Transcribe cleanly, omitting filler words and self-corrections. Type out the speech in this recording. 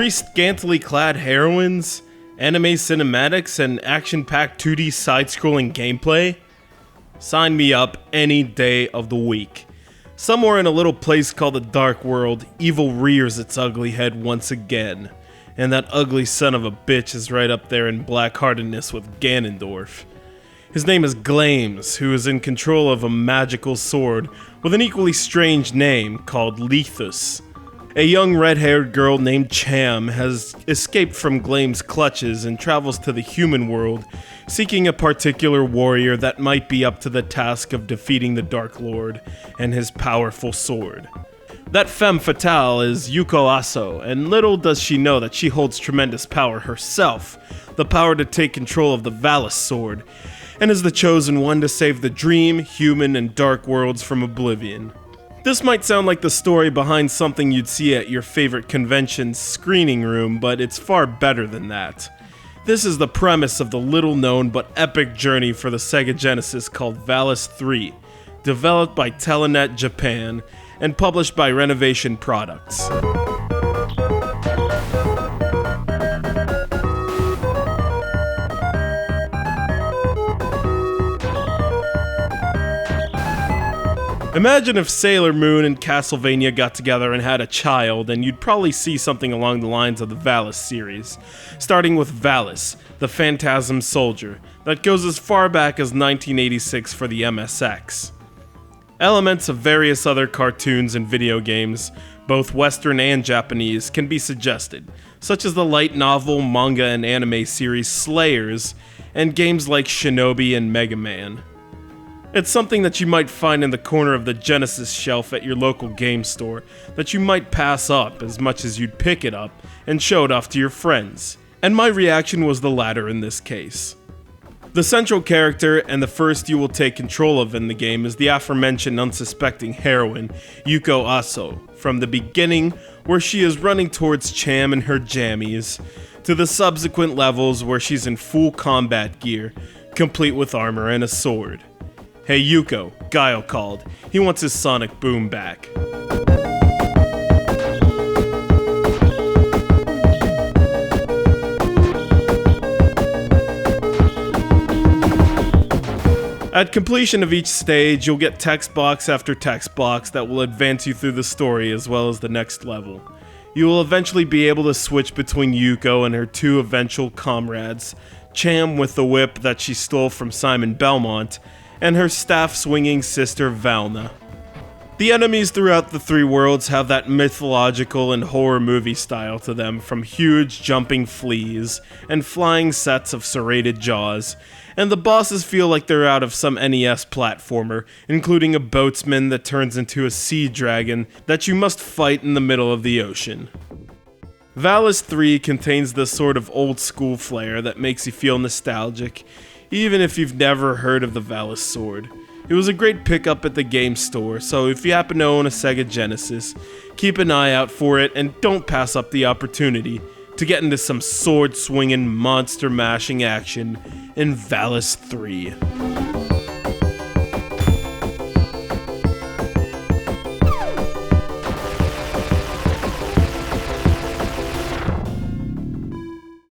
3 scantily clad heroines, anime cinematics, and action-packed 2D side-scrolling gameplay? Sign me up any day of the week. Somewhere in a little place called the Dark World, evil rears its ugly head once again. And that ugly son of a bitch is right up there in black-heartedness with Ganondorf. His name is Glames, who is in control of a magical sword with an equally strange name called Leethus. A young red-haired girl named Cham has escaped from Glames' clutches and travels to the human world, seeking a particular warrior that might be up to the task of defeating the Dark Lord and his powerful sword. That femme fatale is Yuko Asou, and little does she know that she holds tremendous power herself, the power to take control of the Valis sword, and is the chosen one to save the dream, human, and dark worlds from oblivion. This might sound like the story behind something you'd see at your favorite convention's screening room, but it's far better than that. This is the premise of the little-known but epic journey for the Sega Genesis called Valis III, developed by Telenet Japan, and published by Renovation Products. Imagine if Sailor Moon and Castlevania got together and had a child, and you'd probably see something along the lines of the Valis series, starting with Valis, the Phantasm Soldier, that goes as far back as 1986 for the MSX. Elements of various other cartoons and video games, both Western and Japanese, can be suggested, such as the light novel, manga, and anime series Slayers, and games like Shinobi and Mega Man. It's something that you might find in the corner of the Genesis shelf at your local game store that you might pass up as much as you'd pick it up and show it off to your friends. And my reaction was the latter in this case. The central character and the first you will take control of in the game is the aforementioned unsuspecting heroine, Yuko Asou, from the beginning where she is running towards Cham and her jammies, to the subsequent levels where she's in full combat gear, complete with armor and a sword. Hey Yuko, Guile called. He wants his sonic boom back. At completion of each stage, you'll get text box after text box that will advance you through the story as well as the next level. You will eventually be able to switch between Yuko and her 2 eventual comrades, Cham with the whip that she stole from Simon Belmont, and her staff-swinging sister Valna. The enemies throughout the 3 worlds have that mythological and horror movie style to them, from huge jumping fleas and flying sets of serrated jaws, and the bosses feel like they're out of some NES platformer, including a boatsman that turns into a sea dragon that you must fight in the middle of the ocean. Valis III contains this sort of old-school flair that makes you feel nostalgic, even if you've never heard of the Valis sword. It was a great pickup at the game store, so if you happen to own a Sega Genesis, keep an eye out for it and don't pass up the opportunity to get into some sword-swinging, monster-mashing action in Valis III.